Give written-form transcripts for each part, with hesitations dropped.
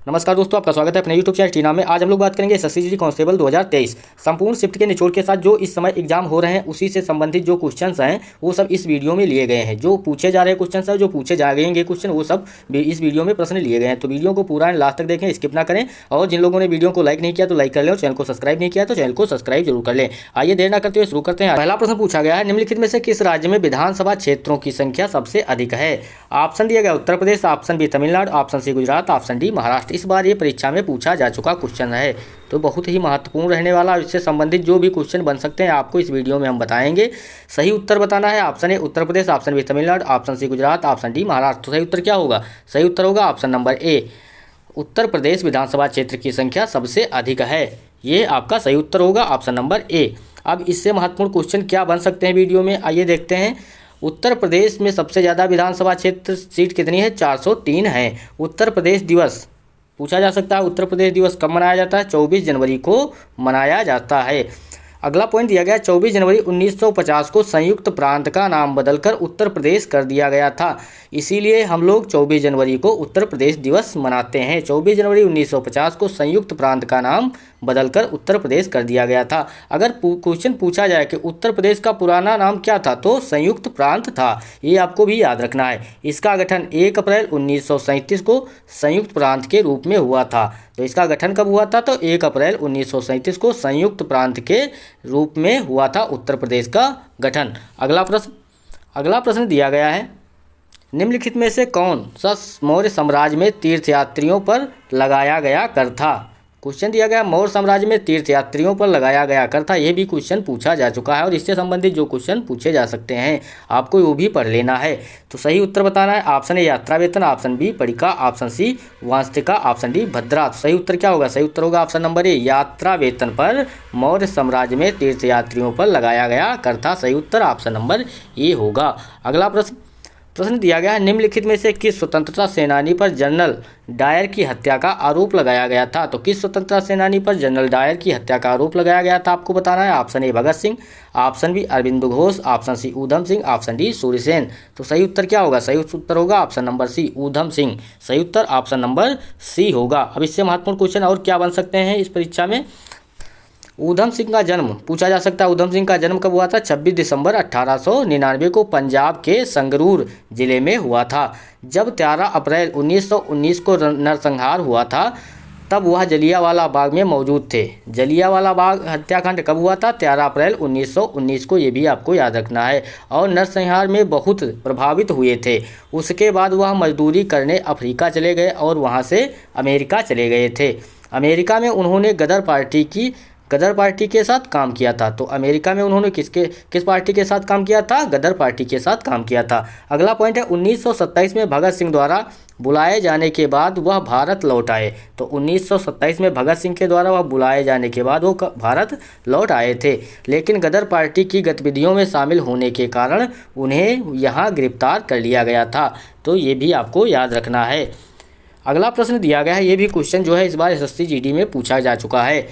नमस्कार दोस्तों, आपका स्वागत है अपने YouTube चैनल टीना में। आज हम लोग बात करेंगे एसएससी जीडी कांस्टेबल 2023 संपूर्ण शिफ्ट के निचोड़ के साथ जो इस समय एग्जाम हो रहे हैं उसी से संबंधित जो क्वेश्चंस हैं वो सब इस वीडियो में लिए गए हैं। जो पूछे जा रहे क्वेश्चंस हैं, जो पूछे जाएंगे क्वेश्चन, वो सब इस वीडियो में प्रश्न लिए गए हैं। तो वीडियो को पूरा लास्ट तक देखें, स्किप ना करें। और जिन लोगों ने वीडियो को लाइक नहीं किया तो लाइक कर लें, और चैनल को सब्सक्राइब नहीं किया तो चैनल को सब्सक्राइब जरूर कर लें। आइए देर ना करते हुए शुरू करते हैं। पहला प्रश्न पूछा गया है, निम्नलिखित में से किस राज्य में विधानसभा क्षेत्रों की संख्या सबसे अधिक है? ऑप्शन दिया गया Uttar Pradesh, option B Tamil Nadu, option C Gujarat, option D Maharashtra. इस बार ये परीक्षा में पूछा जा चुका क्वेश्चन है, तो बहुत ही महत्वपूर्ण रहने वाला। इससे संबंधित जो भी क्वेश्चन बन सकते हैं आपको इस वीडियो में हम बताएंगे। सही उत्तर बताना है। Option A Uttar Pradesh, option B Tamil Nadu, option C Gujarat, option D Maharashtra. तो सही उत्तर क्या होगा? सही उत्तर होगा ऑप्शन नंबर ए, उत्तर प्रदेश विधानसभा क्षेत्र की संख्या सबसे अधिक है। ये आपका सही उत्तर होगा ऑप्शन नंबर ए। अब इससे महत्वपूर्ण क्वेश्चन क्या बन सकते हैं वीडियो में, आइए देखते हैं। उत्तर प्रदेश में सबसे ज़्यादा विधानसभा क्षेत्र सीट कितनी है? 403 है। उत्तर प्रदेश दिवस पूछा जा सकता है, उत्तर प्रदेश दिवस कब मनाया जाता है? 24 जनवरी को मनाया जाता है। अगला पॉइंट दिया गया, 24 जनवरी 1950 को संयुक्त प्रांत का नाम बदलकर उत्तर प्रदेश कर दिया गया था, इसीलिए हम लोग 24 जनवरी को उत्तर प्रदेश दिवस मनाते हैं। 24 जनवरी 1950 को संयुक्त प्रांत का नाम बदलकर उत्तर प्रदेश कर दिया गया था। अगर क्वेश्चन पूछा जाए कि उत्तर प्रदेश का पुराना नाम क्या था, तो संयुक्त प्रांत था। ये आपको भी याद रखना है। इसका गठन 1 अप्रैल 1937 को संयुक्त प्रांत के रूप में हुआ था। तो इसका गठन कब हुआ था? तो 1 अप्रैल 1937 को संयुक्त प्रांत के रूप में हुआ था उत्तर प्रदेश का गठन। अगला प्रश्न दिया गया है, निम्नलिखित में से कौन सा मौर्य साम्राज्य में तीर्थयात्रियों पर लगाया गया कर था? क्वेश्चन दिया गया, मौर्य साम्राज्य में तीर्थयात्रियों पर लगाया गया कर था। यह भी क्वेश्चन पूछा जा चुका है, और इससे संबंधित जो क्वेश्चन पूछे जा सकते हैं आपको वो भी पढ़ लेना है। तो सही उत्तर बताना है। ऑप्शन ए यात्रा वेतन, ऑप्शन बी पड़िका, ऑप्शन सी वांस्तिका, ऑप्शन डी भद्रा। तो सही उत्तर क्या होगा? सही उत्तर होगा ऑप्शन नंबर ए, यात्रा वेतन पर मौर्य साम्राज्य में तीर्थयात्रियों पर लगाया गया कर था। सही उत्तर ऑप्शन नंबर ए होगा। अगला प्रश्न दिया गया है, निम्नलिखित में से किस स्वतंत्रता सेनानी पर जनरल डायर की हत्या का आरोप लगाया गया था? तो किस स्वतंत्रता सेनानी पर जनरल डायर की हत्या का आरोप लगाया गया था आपको बताना है। Option A Bhagat Singh, option B Arvind Ghosh, option C Udham Singh, option D Surya Sen. तो सही उत्तर क्या होगा? सही उत्तर होगा option number C, Udham Singh. सही उत्तर ऑप्शन नंबर सी होगा। अब इससे महत्वपूर्ण क्वेश्चन और क्या बन सकते हैं इस परीक्षा में? ऊधम सिंह का जन्म पूछा जा सकता है। ऊधम सिंह का जन्म कब हुआ था? 26 दिसंबर 1899 को पंजाब के संगरूर जिले में हुआ था। जब 13 अप्रैल 1919 को नरसंहार हुआ था, तब वह जलियांवाला बाग में मौजूद थे। जलियांवाला बाग हत्याकांड कब हुआ था? 13 अप्रैल 1919 को, ये भी आपको याद रखना है। और नरसंहार में बहुत प्रभावित हुए थे। उसके बाद वह मजदूरी करने अफ्रीका चले गए और वहाँ से अमेरिका चले गए थे। अमेरिका में उन्होंने गदर पार्टी के साथ काम किया था। तो अमेरिका में उन्होंने किस पार्टी के साथ काम किया था? गदर पार्टी के साथ काम किया था। अगला पॉइंट है, 1927 में भगत सिंह द्वारा बुलाए जाने के बाद वह भारत लौट आए। तो 1927 में भगत सिंह के द्वारा वह बुलाए जाने के बाद वो भारत लौट आए थे, लेकिन गदर पार्टी की गतिविधियों में शामिल होने के कारण उन्हें यहाँ गिरफ्तार कर लिया गया था। तो ये भी आपको याद रखना है। अगला प्रश्न दिया गया है, ये भी क्वेश्चन जो है इस बार एसएससी जीडी में पूछा जा चुका है।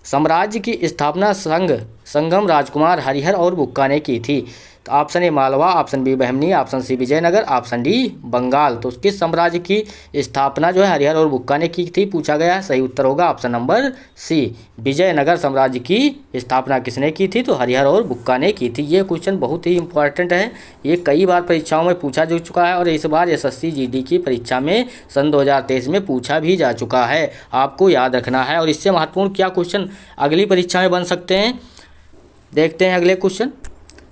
साम्राज्य की स्थापना संगम राजकुमार हरिहर और बुक्का ने की थी। तो option A Malwa, option B Bahmani, option C Vijayanagar, option D Bengal. तो किस साम्राज्य की स्थापना जो है हरिहर और बुक्का ने की थी पूछा गया है। सही उत्तर होगा ऑप्शन नंबर सी, विजयनगर साम्राज्य की स्थापना किसने की थी? तो हरिहर और बुक्का ने की थी। ये क्वेश्चन बहुत ही इंपॉर्टेंट है, ये कई बार परीक्षाओं में पूछा जा चुका है, और इस बार एसएससी जीडी की परीक्षा में सन 2023 में पूछा भी जा चुका है, आपको याद रखना है। और इससे महत्वपूर्ण क्या क्वेश्चन अगली परीक्षा में बन सकते हैं, देखते हैं अगले क्वेश्चन।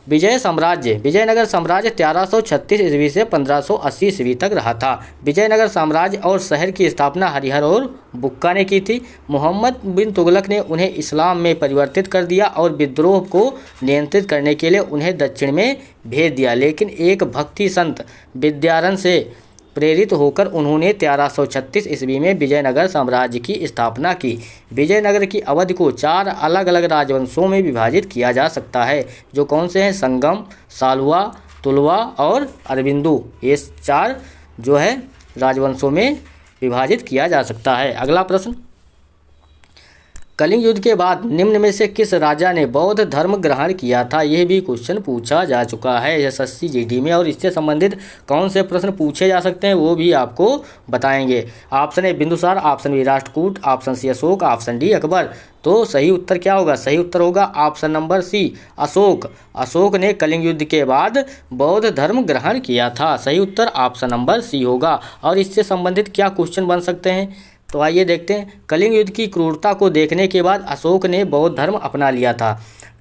विजयनगर साम्राज्य 1336 ईस्वी से 1580 ईस्वी तक रहा था। विजयनगर साम्राज्य और शहर की स्थापना हरिहर और बुक्का ने की थी। मोहम्मद बिन तुगलक ने उन्हें इस्लाम में परिवर्तित कर दिया और विद्रोह को नियंत्रित करने के लिए उन्हें दक्षिण में भेज दिया, लेकिन एक भक्ति संत विद्यारण्य से प्रेरित होकर उन्होंने 1336 ईस्वी में विजयनगर साम्राज्य की स्थापना की। विजयनगर की अवधि को 4 अलग अलग राजवंशों में विभाजित किया जा सकता है, जो कौन से हैं? संगम, सालवा, तुलवा और अरविंदु। ये 4 जो है राजवंशों में विभाजित किया जा सकता है। अगला प्रश्न, कलिंग युद्ध के बाद निम्न में से किस राजा ने बौद्ध धर्म ग्रहण किया था? यह भी क्वेश्चन पूछा जा चुका है एसएससी जीडी में, और इससे संबंधित कौन से प्रश्न पूछे जा सकते हैं वो भी आपको बताएंगे। Option A Bindusara, option B Rashtrakuta, option C Ashoka, option D Akbar. तो सही उत्तर क्या होगा? सही उत्तर होगा option number C Ashoka. Ashoka ने कलिंग युद्ध के बाद बौद्ध धर्म ग्रहण किया था। सही उत्तर ऑप्शन नंबर सी होगा। और इससे संबंधित क्या क्वेश्चन बन सकते हैं, तो आइए देखते हैं। कलिंग युद्ध की क्रूरता को देखने के बाद अशोक ने बौद्ध धर्म अपना लिया था।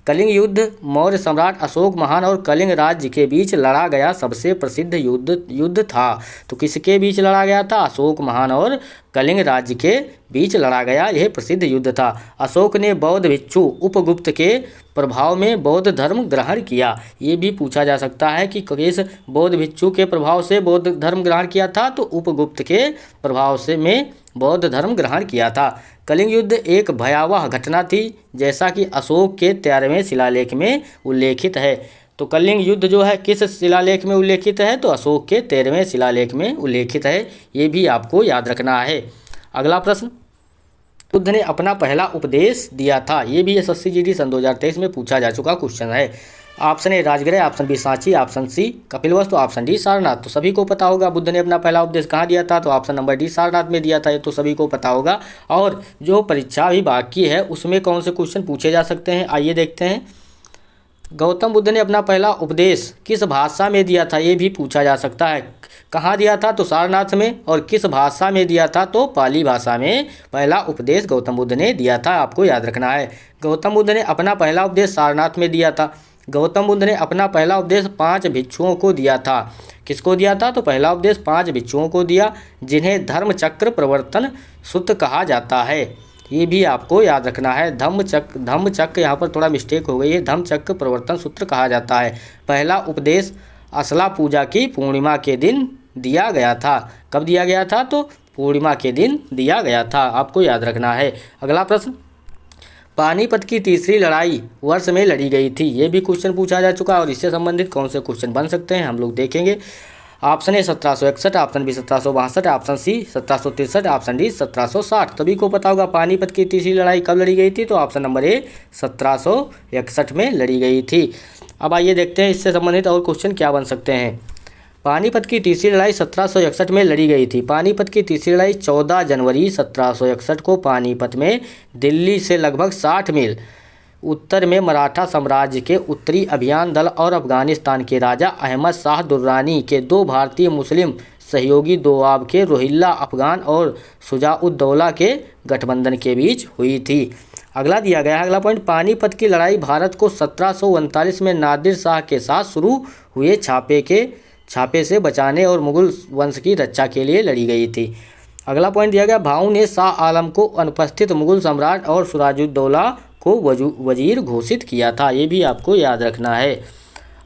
कलिंग युद्ध मौर्य सम्राट अशोक महान और कलिंग राज्य के बीच लड़ा गया सबसे प्रसिद्ध युद्ध था। तो किसके बीच लड़ा गया था? अशोक महान और कलिंग राज्य के बीच लड़ा गया यह प्रसिद्ध युद्ध था। अशोक ने बौद्ध भिक्षु उपगुप्त के प्रभाव में बौद्ध धर्म ग्रहण किया। ये भी पूछा जा सकता है कि किस बौद्ध भिक्षु के प्रभाव से बौद्ध धर्म ग्रहण किया था? तो उपगुप्त के प्रभाव से में बौद्ध धर्म ग्रहण किया था। कलिंग युद्ध एक भयावह घटना थी, जैसा कि अशोक के 13वें शिलालेख में उल्लेखित है। तो कलिंग युद्ध जो है किस शिलालेख में उल्लेखित है? तो अशोक के 13वें शिलालेख में उल्लेखित है। ये भी आपको याद रखना है। अगला प्रश्न, बुद्ध ने अपना पहला उपदेश दिया था। ये भी एसएससी जीडी सन 2023 में पूछा जा चुका क्वेश्चन है। Option A Rajgriha, option B Sanchi, option C Kapilavastu, option D Sarnath. तो सभी को पता होगा बुद्ध ने अपना पहला उपदेश कहाँ दिया था? तो ऑप्शन नंबर डी सारनाथ में दिया था। ये तो सभी को पता होगा। और जो परीक्षा भी बाकी है उसमें कौन से क्वेश्चन पूछे जा सकते हैं, आइए देखते हैं। गौतम बुद्ध ने अपना पहला उपदेश किस भाषा में दिया था? ये भी पूछा जा सकता है। कहाँ दिया था? तो सारनाथ में। और किस भाषा में दिया था? तो पाली भाषा में पहला उपदेश गौतम बुद्ध ने दिया था। आपको याद रखना है। गौतम बुद्ध ने अपना पहला उपदेश सारनाथ में दिया था। गौतम बुद्ध ने अपना पहला उपदेश 5 भिक्षुओं को दिया था। किसको दिया था? तो पहला उपदेश 5 भिक्षुओं को दिया, जिन्हें धर्मचक्र प्रवर्तन सूत्र कहा जाता है। ये भी आपको याद रखना है। धम्मचक्र यहाँ पर थोड़ा मिस्टेक हो गई है, धम्मचक्र प्रवर्तन सूत्र कहा जाता है। पहला उपदेश असला पूजा की पूर्णिमा के दिन दिया गया था। कब दिया गया था? तो पूर्णिमा के दिन दिया गया था। आपको याद रखना है। अगला प्रश्न, पानीपत की तीसरी लड़ाई वर्ष में लड़ी गई थी। ये भी क्वेश्चन पूछा जा चुका है। और इससे संबंधित कौन से क्वेश्चन बन सकते हैं हम लोग देखेंगे। Option A 1761, option B 1762, option C 1763, option D 1760। सभी को पता होगा पानीपत की तीसरी लड़ाई कब लड़ी गई थी? तो ऑप्शन नंबर ए 1761 में लड़ी गई थी। अब आइए देखते हैं इससे संबंधित और क्वेश्चन क्या बन सकते हैं। पानीपत की तीसरी लड़ाई 1761 में लड़ी गई थी। पानीपत की तीसरी लड़ाई 14 जनवरी 1761 को पानीपत में दिल्ली से लगभग 60 मील उत्तर में मराठा साम्राज्य के उत्तरी अभियान दल और अफगानिस्तान के राजा अहमद शाह दुर्रानी के 2 भारतीय मुस्लिम सहयोगी दोआब के रोहिल्ला अफगान और शुजाउद्दौला के गठबंधन के बीच हुई थी। अगला दिया गया है अगला पॉइंट, पानीपत की लड़ाई भारत को 1739 में नादिर शाह के साथ शुरू हुए छापे से बचाने और मुगल वंश की रक्षा के लिए लड़ी गई थी। अगला पॉइंट दिया गया, भाऊ ने शाह आलम को अनुपस्थित मुगल सम्राट और सिराजुद्दौला को वजीर घोषित किया था। ये भी आपको याद रखना है।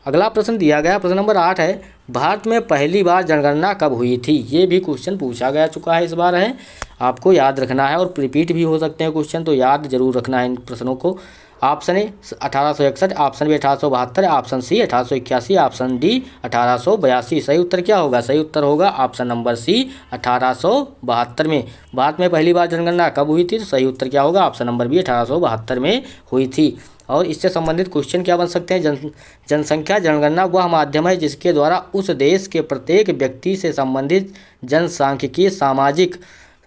अगला प्रश्न दिया गया प्रश्न नंबर 8 है, भारत में पहली बार जनगणना कब हुई थी? ये भी क्वेश्चन पूछा गया चुका है इस बार है, आपको याद रखना है। और रिपीट भी हो सकते हैं क्वेश्चन, तो याद जरूर रखना है इन प्रश्नों को। Option A 1861, option B 1872, option C 1881, option D 1882। सही उत्तर क्या होगा? सही उत्तर होगा ऑप्शन नंबर सी 1872 में। भारत में पहली बार जनगणना कब हुई थी? तो सही उत्तर क्या होगा? ऑप्शन नंबर बी 1872 में हुई थी। और इससे संबंधित क्वेश्चन क्या बन सकते हैं? जनसंख्या जनगणना वह माध्यम है जिसके द्वारा उस देश के प्रत्येक व्यक्ति से संबंधित जनसांख्यिकीय, सामाजिक,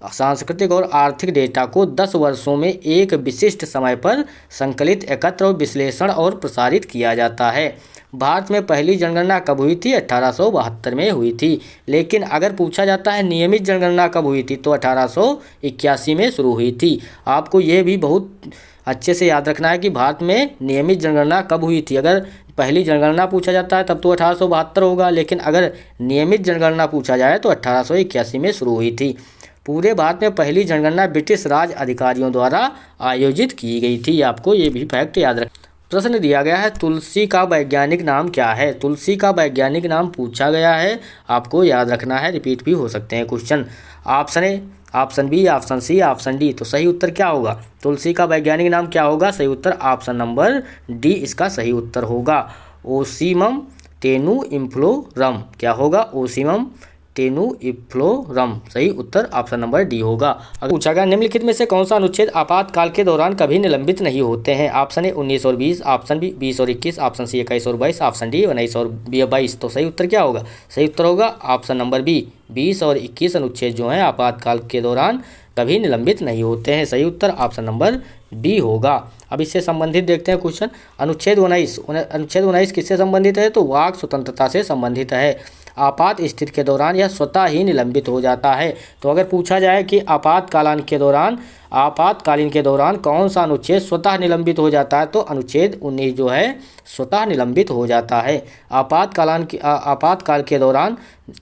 सांस्कृतिक और आर्थिक डेटा को 10 वर्षों में एक विशिष्ट समय पर संकलित, एकत्र और विश्लेषण और प्रसारित किया जाता है। भारत में पहली जनगणना कब हुई थी? 1872 में हुई थी। लेकिन अगर पूछा जाता है नियमित जनगणना कब हुई थी, तो 1881 में शुरू हुई थी। आपको ये भी बहुत अच्छे से याद रखना है कि भारत में नियमित जनगणना कब हुई थी। अगर पहली जनगणना पूछा जाता है तब तो 1872 होगा, लेकिन अगर नियमित जनगणना पूछा जाए तो 1881 में शुरू हुई थी। पूरे भारत में पहली जनगणना ब्रिटिश राज अधिकारियों द्वारा आयोजित की गई थी। आपको ये भी फैक्ट याद रख। प्रश्न दिया गया है, तुलसी का वैज्ञानिक नाम क्या है? तुलसी का वैज्ञानिक नाम पूछा गया है, आपको याद रखना है। रिपीट भी हो सकते हैं question. Option A, option B, option C, option D. तो सही उत्तर क्या होगा? तुलसी का वैज्ञानिक नाम क्या होगा? सही उत्तर ऑप्शन नंबर डी इसका सही उत्तर होगा। ओसीमम टेनुइम्फ्लोरम क्या होगा? ओसीमम टेनुइफ्लोरम। सही उत्तर ऑप्शन नंबर डी होगा। अगर पूछा गया निम्नलिखित में से कौन सा अनुच्छेद आपातकाल के दौरान कभी निलंबित नहीं होते हैं? ऑप्शन ए 19 और 20, ऑप्शन बी 20 और 21, ऑप्शन सी 21 और 22, ऑप्शन डी 19 और 22। तो सही उत्तर क्या होगा? सही उत्तर होगा ऑप्शन नंबर बी 20 और 21 अनुच्छेद जो हैं आपातकाल के दौरान कभी निलंबित नहीं होते हैं। सही उत्तर ऑप्शन नंबर बी होगा। अब इससे संबंधित देखते हैं क्वेश्चन। अनुच्छेद 19 किससे संबंधित है? तो वाक स्वतंत्रता से संबंधित है। आपात स्थिति के दौरान यह स्वतः ही निलंबित हो जाता है। तो अगर पूछा जाए कि आपातकालीन के दौरान कौन सा अनुच्छेद स्वतः निलंबित हो जाता है, तो अनुच्छेद 19 जो है स्वतः निलंबित हो जाता है। आपातकाल के दौरान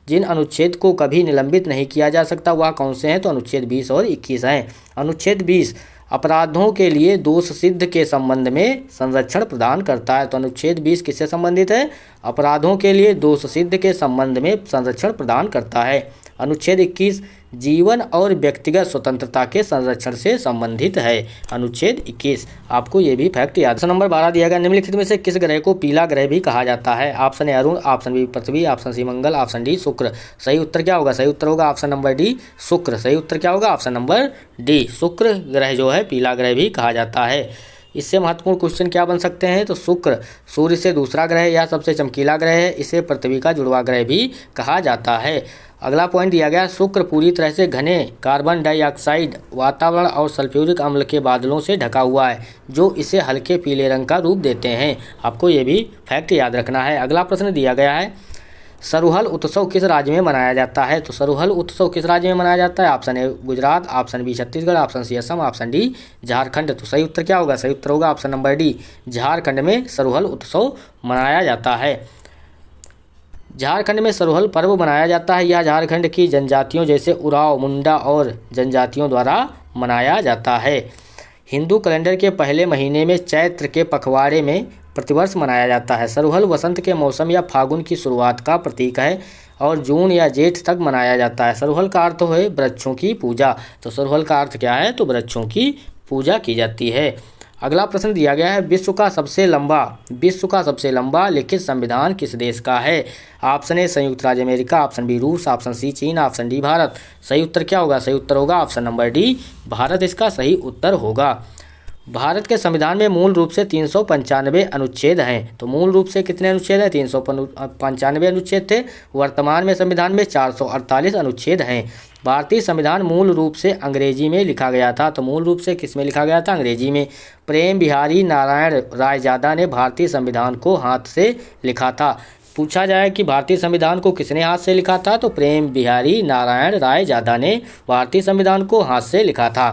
जिन अनुच्छेद को कभी निलंबित नहीं किया जा सकता वह कौन से हैं? तो अनुच्छेद 20 और 21 हैं। अनुच्छेद 20 अपराधों के लिए दोष सिद्ध के संबंध में संरक्षण प्रदान करता है। तो अनुच्छेद 20 किससे संबंधित है? अपराधों के लिए दोष सिद्ध के संबंध में संरक्षण प्रदान करता है। अनुच्छेद 21 जीवन और व्यक्तिगत स्वतंत्रता के संरक्षण से संबंधित है। अनुच्छेद 21 आपको ये भी फैक्ट याद। नंबर 12 दिया गया निम्नलिखित में से किस ग्रह को पीला ग्रह भी कहा जाता है? ऑप्शन ए अरुण, ऑप्शन बी पृथ्वी, ऑप्शन सी मंगल, ऑप्शन डी शुक्र। सही उत्तर क्या होगा? सही उत्तर होगा ऑप्शन नंबर डी शुक्र। सही उत्तर क्या होगा? ऑप्शन नंबर डी शुक्र ग्रह जो है पीला ग्रह भी कहा जाता है। इससे महत्वपूर्ण क्वेश्चन क्या बन सकते हैं? तो शुक्र सूर्य से दूसरा ग्रह या सबसे चमकीला ग्रह है। इसे पृथ्वी का जुड़वा ग्रह भी कहा जाता है। अगला पॉइंट दिया गया शुक्र पूरी तरह से घने कार्बन डाइऑक्साइड वातावरण और सल्फ्यूरिक अम्ल के बादलों से ढका हुआ है जो इसे हल्के पीले रंग का रूप देते हैं। आपको ये भी फैक्ट याद रखना है। अगला प्रश्न दिया गया है सरुहल उत्सव किस राज्य में मनाया जाता है? तो सरुहल उत्सव किस राज्य में मनाया जाता है? Option A Gujarat, option B Chhattisgarh, option C Assam, option D Jharkhand. तो सही उत्तर क्या होगा? सही उत्तर होगा ऑप्शन नंबर डी झारखंड में सरुहल उत्सव मनाया जाता है। झारखंड में सरुहल पर्व मनाया जाता है। यह झारखंड की जनजातियों जैसे उरांव, मुंडा और जनजातियों द्वारा मनाया जाता है। हिंदू कैलेंडर के पहले महीने में चैत्र के पखवाड़े में प्रतिवर्ष मनाया जाता है। सरुहल वसंत के मौसम या फागुन की शुरुआत का प्रतीक है और जून या जेठ तक मनाया जाता है। सरुहल का अर्थ है वृक्षों की पूजा। तो सरुहल का अर्थ क्या है? तो वृक्षों की पूजा की जाती है। अगला प्रश्न दिया गया है विश्व का सबसे लंबा लिखित संविधान किस देश का है? ऑप्शन ए संयुक्त राज्य अमेरिका, ऑप्शन बी रूस, ऑप्शन सी चीन, ऑप्शन डी भारत। सही उत्तर क्या होगा? सही उत्तर होगा ऑप्शन नंबर डी भारत इसका सही उत्तर होगा। भारत के संविधान में मूल रूप से 395 अनुच्छेद हैं। तो मूल रूप से कितने अनुच्छेद हैं? 395 अनुच्छेद थे। वर्तमान में संविधान में 448 अनुच्छेद हैं। भारतीय संविधान मूल रूप से अंग्रेजी में लिखा गया था। तो मूल रूप से किस में लिखा गया था? अंग्रेजी में। प्रेम बिहारी नारायण रायजादा ने भारतीय संविधान को हाथ से लिखा था। पूछा जाए कि भारतीय संविधान को किसने हाथ से लिखा था? तो प्रेम बिहारी नारायण रायजादा ने भारतीय संविधान को हाथ से लिखा था।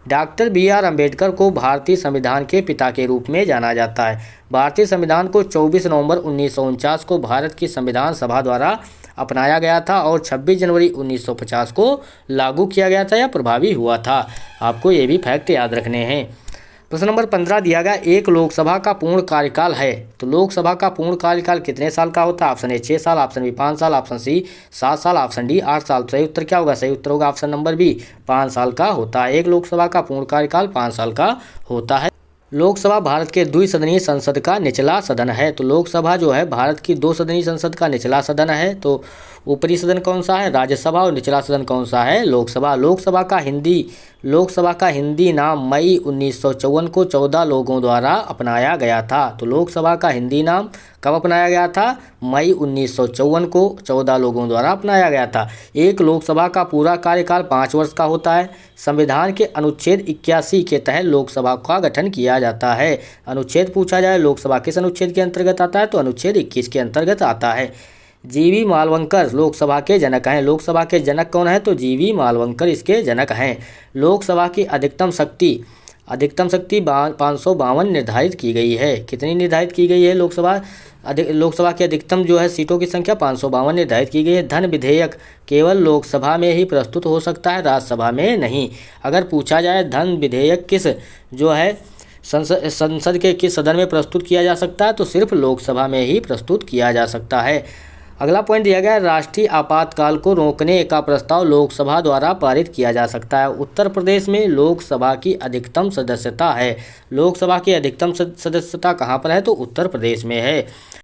Doctor B R. अम्बेडकर को भारतीय संविधान के पिता के रूप में जाना जाता है। भारतीय संविधान को 24 नवंबर 1949 को भारत की संविधान सभा द्वारा अपनाया गया था और 26 जनवरी 1950 को लागू किया गया था या प्रभावी हुआ था। आपको ये भी फैक्ट याद रखने हैं। प्रश्न नंबर 15 दिया गया एक लोकसभा का पूर्ण कार्यकाल है। तो लोकसभा का पूर्ण कार्यकाल कितने साल का होता है? ऑप्शन ए 6 साल, ऑप्शन बी 5 साल, ऑप्शन सी 7 साल, ऑप्शन डी 8 साल। सही उत्तर क्या होगा? सही उत्तर होगा ऑप्शन नंबर बी 5 साल का होता है। एक लोकसभा का पूर्ण कार्यकाल 5 साल का होता है। लोकसभा भारत के द्विसदनीय संसद का निचला सदन है। तो लोकसभा जो है भारत की 2 सदनीय संसद का निचला सदन है। तो ऊपरी सदन कौन सा है? राज्यसभा। और निचला सदन कौन सा है? लोकसभा। लोकसभा का हिंदी नाम मई 1954 को 14 लोगों द्वारा अपनाया गया था। तो लोकसभा का हिंदी नाम कब अपनाया गया था? मई 1954 को 14 लोगों द्वारा अपनाया गया था। एक लोकसभा का पूरा कार्यकाल 5 वर्ष का होता है। संविधान के अनुच्छेद 81 के तहत लोकसभा का गठन किया जाता है। अनुच्छेद पूछा जाए लोकसभा किस अनुच्छेद के अंतर्गत आता है? तो अनुच्छेद 21 के अंतर्गत आता है। जीवी मालवंकर लोकसभा के जनक हैं। लोकसभा के जनक कौन है? तो जीवी मालवंकर इसके जनक हैं। लोकसभा की अधिकतम शक्ति 552 निर्धारित की गई है। कितनी निर्धारित की गई है? लोकसभा की अधिकतम जो है सीटों की संख्या 552 निर्धारित की गई है। धन विधेयक केवल लोकसभा में ही प्रस्तुत हो सकता है, राज्यसभा में नहीं। अगर पूछा जाए धन विधेयक किस जो है संसद के किस सदन में प्रस्तुत किया जा सकता है? तो सिर्फ लोकसभा में ही प्रस्तुत किया जा सकता है। अगला पॉइंट दिया गया है राष्ट्रीय आपातकाल को रोकने का प्रस्ताव लोकसभा द्वारा पारित किया जा सकता है। उत्तर प्रदेश में लोकसभा की अधिकतम सदस्यता है। लोकसभा की अधिकतम सदस्यता कहाँ पर है? तो उत्तर प्रदेश में है।